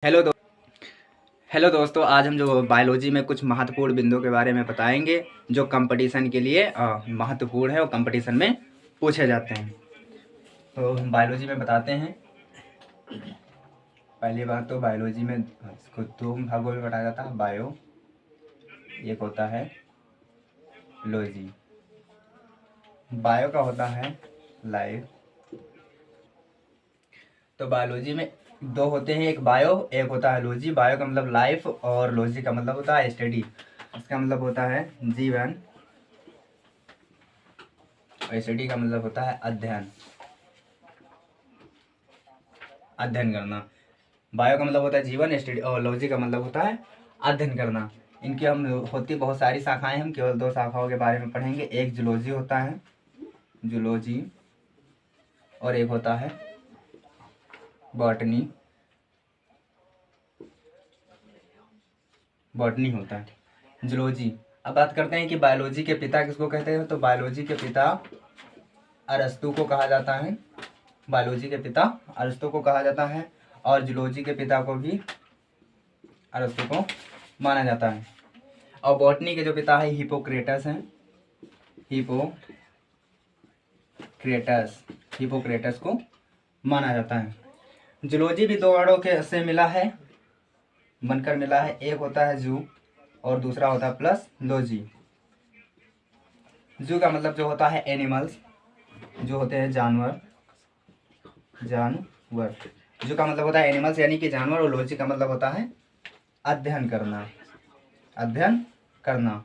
Hello दो hello दोस्तों, आज हम जो बायोलॉजी में कुछ महत्वपूर्ण बिंदुओं के बारे में बताएंगे जो कंपटीशन के लिए महत्वपूर्ण है और कंपटीशन में पूछे जाते हैं। तो हम बायोलॉजी में बताते हैं। पहली बात तो बायोलॉजी में इसको दो भागों में बताया जाता है। बायो, एक होता है लॉजी। बायो का होता है लाइफ। तो बायोलॉजी में दो होते हैं, एक बायो एक होता है लॉजी। बायो का मतलब लाइफ और लॉजी का मतलब होता है स्टडी। इसका मतलब होता है जीवन और स्टडी का मतलब होता है अध्ययन करना। बायो का मतलब होता है जीवन, स्टडी, और लॉजी का मतलब होता है अध्ययन करना। इनकी हम होती बहुत सारी शाखाएं, हम केवल दो शाखाओं के बारे में पढ़ेंगे। एक जूलॉजी होता है, जूलॉजी, और एक होता है बॉटनी। बॉटनी होता है जूलॉजी। अब बात करते हैं कि बायोलॉजी के पिता किसको कहते हैं। तो बायोलॉजी के पिता अरस्तु को कहा जाता है। बायोलॉजी के पिता अरस्तु को कहा जाता है और जूलॉजी के पिता को भी अरस्तु को माना जाता है। और बॉटनी के जो पिता है हिपोक्रेटस हैं। हिपोक्रेटस को माना जाता है। जूलॉजी भी दो वर्डों के से मिला है, बनकर मिला है। एक होता है जू और दूसरा होता है प्लस लॉजी। जू का मतलब जो होता है एनिमल्स, जो होते हैं जानवर। जू का मतलब होता है एनिमल्स यानी कि जानवर, और लॉजी का मतलब होता है अध्ययन करना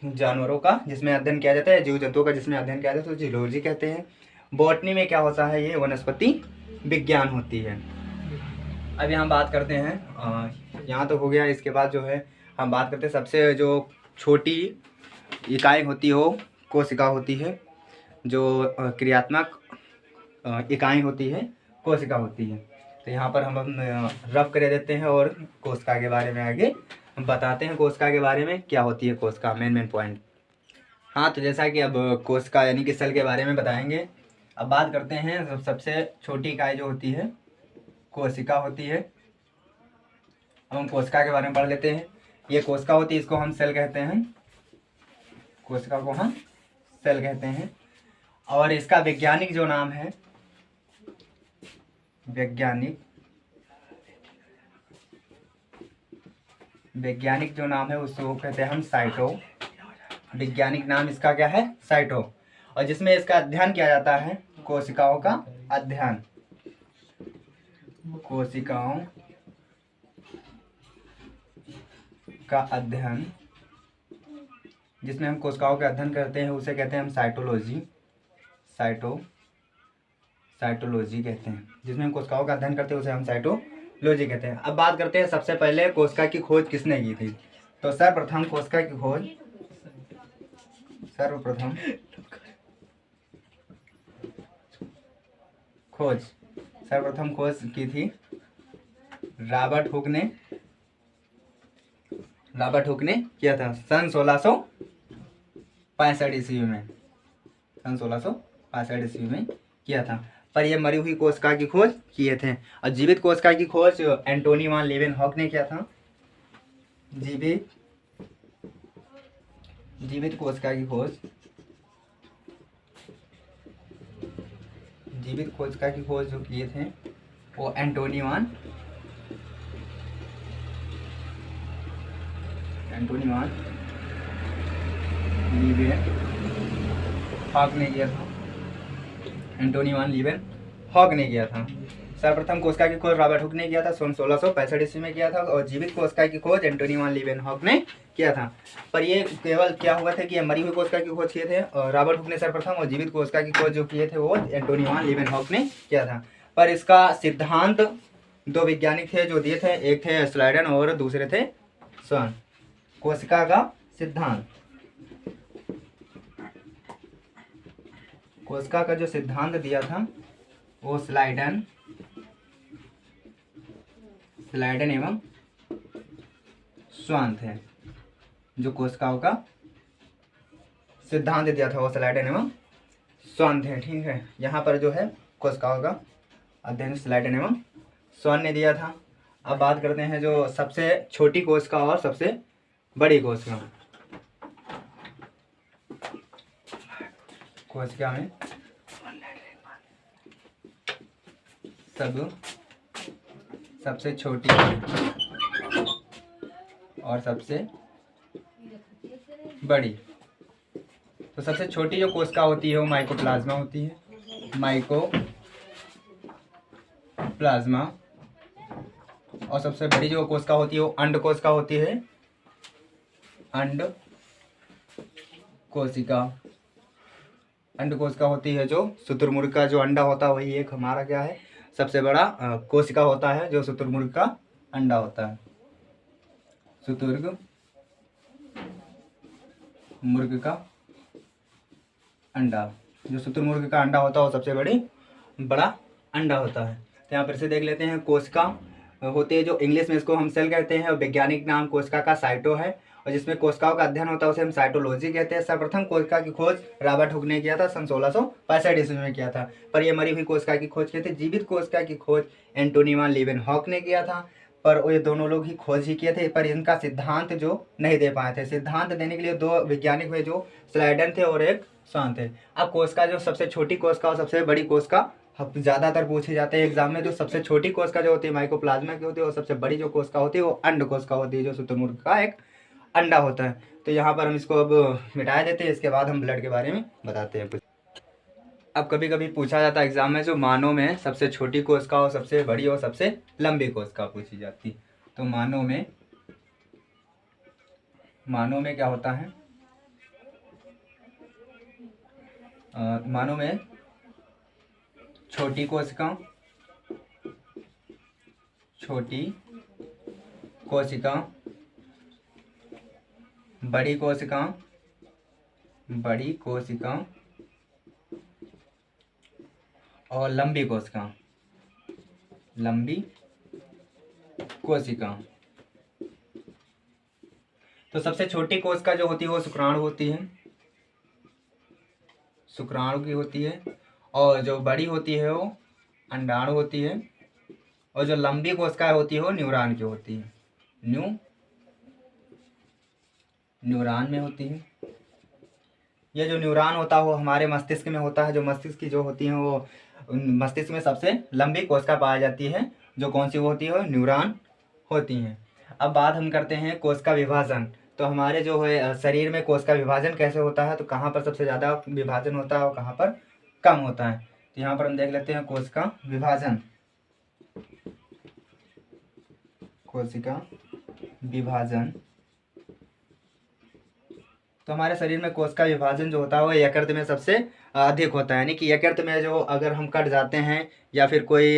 जानवरों का जिसमें अध्ययन किया जाता है, जीव जंतुओं का जिसमें अध्ययन किया जाता है, तो जूलॉजी कहते हैं। बॉटनी में क्या होता है, ये वनस्पति विज्ञान होती है। अब यहाँ बात करते हैं, यहाँ तो हो गया। इसके बाद जो है हम बात करते हैं सबसे जो छोटी इकाई होती है वो कोशिका होती है। जो क्रियात्मक इकाई होती है कोशिका होती है। तो यहाँ पर हम रफ कर देते हैं और कोशिका के बारे में आगे हम बताते हैं। कोशिका के बारे में क्या होती है कोशिका, मेन पॉइंट। हाँ, तो जैसा कि अब कोशिका यानी कि सेल के बारे में बताएंगे। अब बात करते हैं सबसे छोटी इकाई जो होती है कोशिका होती है। अब हम कोशिका के बारे में पढ़ लेते हैं। ये कोशिका होती है, इसको हम सेल कहते हैं। कोशिका को हम सेल कहते हैं। और इसका वैज्ञानिक जो नाम है, वैज्ञानिक जो नाम है उसको कहते हैं हम साइटो। वैज्ञानिक नाम इसका क्या है, साइटो। और जिसमें इसका अध्ययन किया जाता है, कोशिकाओं का अध्ययन, जिसमें हम कोशिकाओं का अध्ययन करते हैं उसे कहते हैं हम साइटोलॉजी। साइटोलॉजी कहते हैं। जिसमें हम कोशिकाओं का अध्ययन करते हैं उसे हम साइटोलॉजी कहते हैं। अब बात करते हैं सबसे पहले कोशिका की खोज किसने की थी। तो सर्वप्रथम कोशिका की खोज की थी रॉबर्ट हुक ने किया था सन 1665 ईस्वी में किया था। पर ये मरी हुई कोशिका की खोज किए थे। और जीवित कोशिका की खोज एंटोनी वान लीवेनहॉक ने किया था। जीवित कोशिका की खोज जो किए थे वो एंटोनी वान लीवेनहॉक ने किया था। सर्वप्रथम कोशिका की खोज रॉबर्ट हुक ने किया था, सन 1665 ईस्वी में किया था। और जीवित कोशिका की खोज एंटोनी वान लीवेनहॉक ने किया था। पर ये केवल क्या हुआ था कि मरी हुई कोशिका की खोज किए थे और रॉबर्ट हुक ने सर्वप्रथम, और जीवित कोशिका की खोज जो किए थे वो एंटोनी वान लीवेनहॉक ने किया था। पर इसका सिद्धांत दो वैज्ञानिक थे जो दिए थे, एक थे स्लाइडन और दूसरे थे स्वर्ण। कोशिका का सिद्धांत, कोशिका का जो सिद्धांत दिया था वो स्लाइडन एवं स्वर्ण थे। जो कोशिकाओं का सिद्धांत दिया था वो स्लाइडन एवं स्वर्ण थे। ठीक है, यहाँ पर जो है कोशिकाओं का अध्ययन स्लाइडन एवं स्वर्ण ने दिया था। अब बात करते हैं जो सबसे छोटी कोशिका और सबसे बड़ी कोशिका। कोशिका में सबसे छोटी और सबसे बड़ी। तो सबसे छोटी जो कोशिका होती है वो माइकोप्लाज्मा होती है, माइकोप्लाज्मा। और सबसे बड़ी जो कोशिका होती है वो अंड कोशिका होती है, अंड कोशिका। अंड कोशिका होती है जो शुतुरमुर्ग का जो अंडा होता है वही एक हमारा क्या है सबसे बड़ा कोशिका होता है, जो शुतुरमुर्ग का अंडा होता है। शुतुरमुर्ग का अंडा, जो शुतुरमुर्ग का अंडा होता है वो सबसे बड़ा अंडा होता है। तो यहाँ पर से देख लेते हैं कोशिका होती है जो इंग्लिश में इसको हम सेल कहते हैं और वैज्ञानिक नाम कोशिका का साइटो है, और जिसमें कोशिकाओं का अध्ययन होता है उसे हम साइटोलॉजी कहते हैं। सर्वप्रथम कोशिका की खोज रॉबर्ट हुक ने किया था, सन 1665 ईस्वी में किया था। पर ये मरी हुई कोशिका की खोज की थी। जीवित कोशिका की खोज एंटोनी वान लीवेनहॉक ने किया था, पर ये दोनों लोग ही खोज ही किए थे, पर इनका सिद्धांत जो नहीं दे पाए थे। सिद्धांत देने के लिए दो वैज्ञानिक हुए, जो स्लाइडन थे और एक स्वान थे। अब कोशिका जो सबसे छोटी कोशिका और सबसे बड़ी कोशिका ज़्यादातर पूछे जाते हैं एग्जाम में। जो सबसे छोटी कोशिका जो होती है माइकोप्लाज्मा की होती है, और सबसे बड़ी जो कोशिका होती है वो अंड कोशिका होती है, जो शुतुरमुर्ग का एक अंडा होता है। तो यहाँ पर हम इसको अब मिटा देते हैं, इसके बाद हम ब्लड के बारे में बताते हैं कुछ। अब कभी कभी पूछा जाता है एग्जाम में जो मानव में सबसे छोटी कोशिका और सबसे बड़ी और सबसे लंबी कोशिका पूछी जाती। तो मानव में क्या होता है, मानव में छोटी कोशिका, बड़ी कोशिका और लंबी कोशिका। तो सबसे छोटी कोशिका जो होती है वो शुक्राणु होती है, शुक्राणु की होती है, और जो बड़ी होती है वो अंडाणु होती है, और जो लंबी कोशिका होती है वो न्यूरॉन की होती है, न्यूरॉन में होती है। ये जो न्यूरॉन होता है वो हमारे मस्तिष्क में होता है। जो मस्तिष्क की जो होती है वो मस्तिष्क में सबसे लंबी कोशिका पाई जाती है, जो कौन सी होती है, न्यूरॉन होती हैं। अब बात हम करते हैं कोशिका विभाजन। तो हमारे जो है शरीर में कोशिका विभाजन कैसे होता है, तो कहाँ पर सबसे ज़्यादा विभाजन होता है और कहाँ पर कम होता है। तो यहाँ पर हम देख लेते हैं कोशिका विभाजन। तो हमारे शरीर में कोशिका विभाजन जो होता है वो यकृत में सबसे अधिक होता है। यानी कि यकृत में जो अगर हम कट जाते हैं या फिर कोई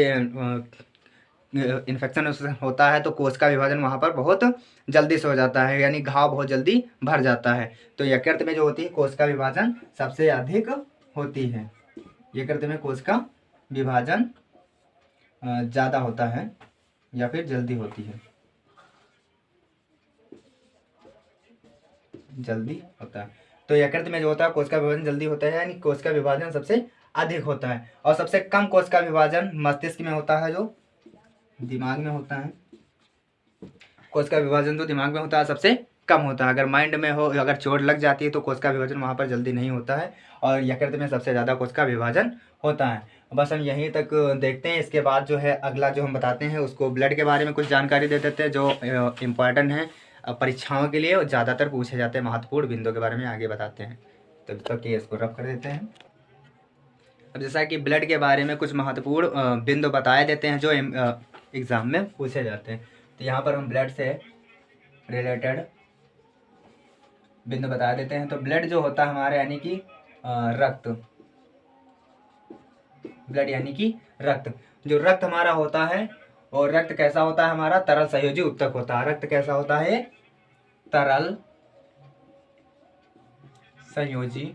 इन्फेक्शन होता है तो कोशिका विभाजन वहाँ पर बहुत जल्दी से हो जाता है, यानी घाव बहुत जल्दी भर जाता है। तो यकृत में जो होती है कोशिका विभाजन सबसे अधिक होती है। यकृत में कोशिका विभाजन ज़्यादा होता है या फिर जल्दी होती है, जल्दी होता है। तो यकृत में जो होता है कोशिका विभाजन जल्दी होता है, यानी कोशिका विभाजन सबसे अधिक होता है। और सबसे कम कोशिका विभाजन मस्तिष्क में होता है, जो दिमाग में होता है। कोशिका विभाजन तो दिमाग में होता है सबसे कम होता है। अगर माइंड में हो, अगर चोट लग जाती है तो कोशिका विभाजन वहाँ पर जल्दी नहीं होता है, और यकृत में सबसे ज़्यादा कोशिका विभाजन होता है। बस हम यहीं तक देखते हैं। इसके बाद जो है अगला जो हम बताते हैं उसको ब्लड के बारे में कुछ जानकारी दे देते हैं, जो इम्पॉर्टेंट है परीक्षाओं के लिए और ज़्यादातर पूछे जाते हैं। महत्वपूर्ण बिंदुओं के बारे में आगे बताते हैं, तब तक ये इसको रफ कर देते हैं। अब जैसा कि ब्लड के बारे में कुछ महत्वपूर्ण बिंदु बताए देते हैं जो एग्ज़ाम में पूछे जाते हैं। तो यहाँ पर हम ब्लड से रिलेटेड बिंदु बता देते हैं। तो ब्लड जो होता है हमारे यानी कि रक्त, ब्लड यानी कि रक्त। जो रक्त हमारा होता है, और रक्त कैसा होता है हमारा, तरल संयोजी उत्तक होता है। रक्त कैसा होता है, तरल संयोजी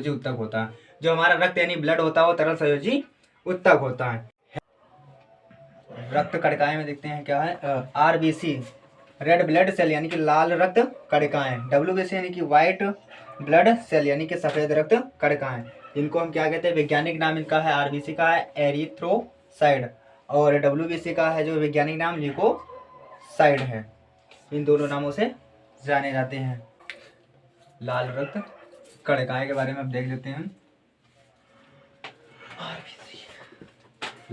उत्तक होता है। जो हमारा रक्त यानी ब्लड होता है वो तरल संयोजी उत्तक होता है। रक्त कणिकाएं में देखते हैं क्या है, आरबीसी रेड ब्लड सेल यानी कि लाल रक्त कणिकाएं, डब्ल्यूबीसी यानी कि व्हाइट ब्लड सेल यानी कि सफेद रक्त कणिकाएं। इनको हम क्या कहते हैं, वैज्ञानिक नाम इनका है आरबीसी का है एरिथ्रोसाइड, और डब्ल्यूबीसी का है जो वैज्ञानिक नाम ल्यूकोसाइड है। इन दोनों नामों से जाने जाते हैं। लाल रक्त कणिकाएं के बारे में अब देख लेते हैं।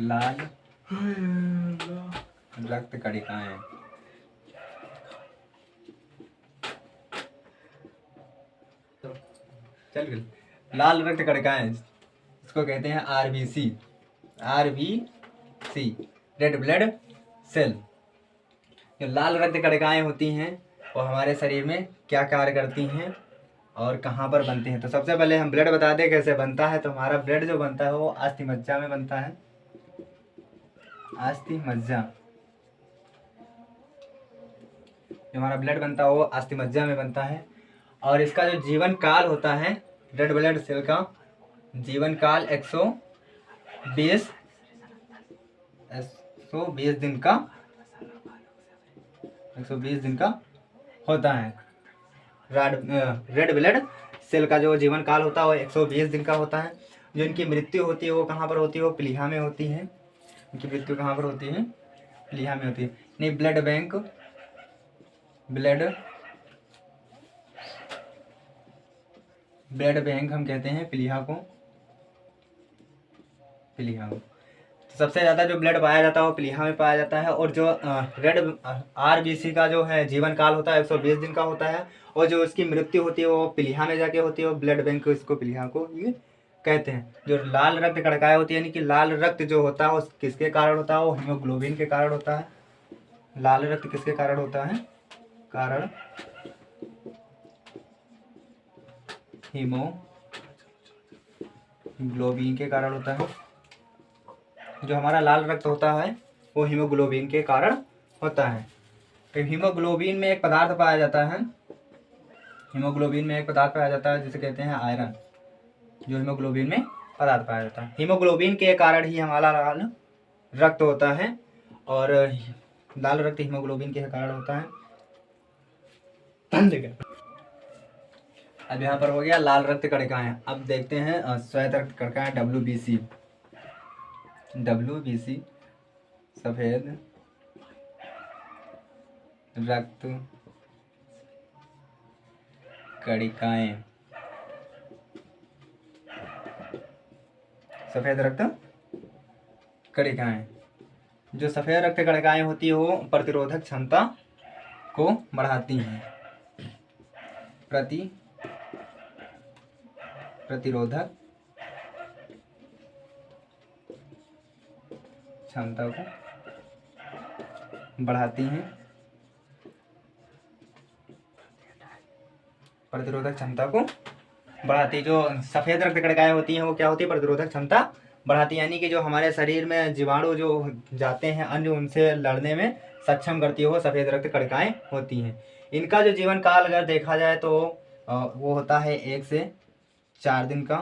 लाल रक्त कणिकाएं, चल लाल रक्त कणिकाएं इसको कहते हैं RBC, RBC red blood cell. जो लाल रक्त कणिकाएं होती हैं वो हमारे शरीर में क्या कार्य करती हैं और कहाँ पर बनती हैं। तो सबसे पहले हम ब्लड बता दें कैसे बनता है। तो हमारा ब्लड जो बनता है वो अस्थि मज्जा में बनता है, अस्थि मज्जा। जो हमारा ब्लड बनता है वो अस्थि मज्जा में बनता है। और इसका जो जीवन काल होता है रेड ब्लड सेल का, जीवन काल 120 दिन का, 120 दिन का होता है। रेड ब्लड सेल का जो जीवन काल होता है वो 120 दिन का होता है। जो इनकी मृत्यु होती है वो कहाँ पर होती है, वो प्लीहा में होती है। इनकी मृत्यु कहाँ पर होती है, प्लीहा में होती है। नहीं, ब्लड बैंक, ब्लड बैंक हम कहते हैं प्लीहा को, प्लीहा को। तो सबसे ज़्यादा जो ब्लड पाया जाता है वो प्लीहा में पाया जाता है। और जो रेड आरबीसी का जो है जीवन काल होता है 120 दिन का होता है। और जो इसकी मृत्यु होती है वो प्लीहा में जाके होती है, वो ब्लड बैंक इसको प्लीहा को ये कहते हैं। जो लाल रक्त कणिकाएं होती है, यानी कि लाल रक्त जो होता है वो किसके कारण होता है, वो हीमोग्लोबिन के कारण होता है। लाल रक्त किसके कारण होता है, कारण हीमोग्लोबिन के कारण होता है। जो हमारा लाल रक्त होता है वो हीमोग्लोबिन के कारण होता है। तो हीमोग्लोबिन में एक पदार्थ पाया जाता है, हीमोग्लोबिन में एक पदार्थ पाया जाता है जिसे कहते हैं आयरन। जो हीमोग्लोबिन में पदार्थ पाया जाता है, हीमोग्लोबिन के कारण ही हमारा लाल रक्त होता है। और लाल रक्त हीमोग्लोबिन के कारण होता है। अब यहाँ पर हो गया लाल रक्त कणिकाएं। अब देखते हैं श्वेत रक्त कणिकाएं, डब्ल्यूबीसी। डब्ल्यूबीसी सफेद रक्त कणिकाएं, सफेद रक्त कणिकाएं। जो सफेद रक्त कणिकाएं होती है वो प्रतिरोधक क्षमता को बढ़ाती हैं, प्रतिरोधक क्षमता को बढ़ाती हैं, प्रतिरोधक क्षमता को बढ़ाती। जो सफ़ेद रक्त कणिकाएं होती हैं वो क्या होती है, प्रतिरोधक क्षमता बढ़ाती, यानी कि जो हमारे शरीर में जीवाणु जो जाते हैं अन्य उनसे लड़ने में सक्षम करती है वो सफ़ेद रक्त कणिकाएं होती हैं। इनका जो जीवन काल अगर देखा जाए तो वो होता है 1 से 4 दिन का,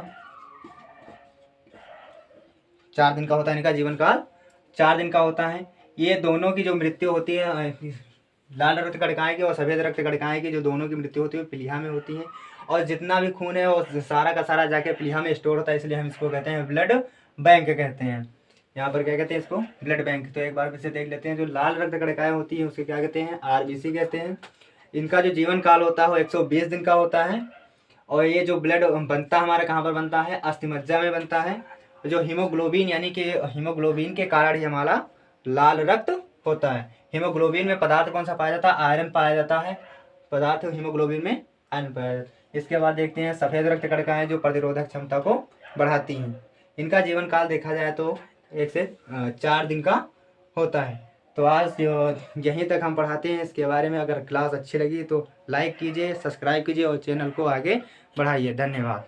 4 दिन का होता है इनका जीवन काल, 4 दिन का होता है। ये दोनों की जो मृत्यु होती है, लाल रक्त कणिकाएं की और सफ़ेद रक्त कणिकाएं की जो दोनों की मृत्यु होती है प्लीहा में होती है। और जितना भी खून है वो सारा का सारा जाके प्लीहा में स्टोर होता है, इसलिए हम इसको कहते हैं ब्लड बैंक कहते हैं। यहाँ पर क्या कहते हैं इसको, ब्लड बैंक। तो एक बार फिर से देख लेते हैं। जो लाल रक्त कणिकाएं होती है उसके क्या कहते हैं, आरबीसी कहते हैं। इनका जो जीवन काल होता है वो 120 दिन का होता है। और ये जो ब्लड बनता है हमारे कहाँ पर बनता है, अस्थि मज्जा में बनता है। जो हीमोग्लोबिन, यानी कि हीमोग्लोबिन के कारण ही हमारा लाल रक्त होता है। हीमोग्लोबिन में पदार्थ कौन सा पाया जाता है, आयरन पाया जाता है। पदार्थ हीमोग्लोबिन में आयरन पाया जाता है। इसके बाद देखते हैं सफ़ेद रक्त कणिकाएं जो प्रतिरोधक क्षमता को बढ़ाती हैं। इनका जीवन काल देखा जाए तो 1 से 4 दिन का होता है। तो आज यहीं तक हम पढ़ाते हैं इसके बारे में। अगर क्लास अच्छी लगी तो लाइक कीजिए, सब्सक्राइब कीजिए और चैनल को आगे बढ़ाइए। धन्यवाद।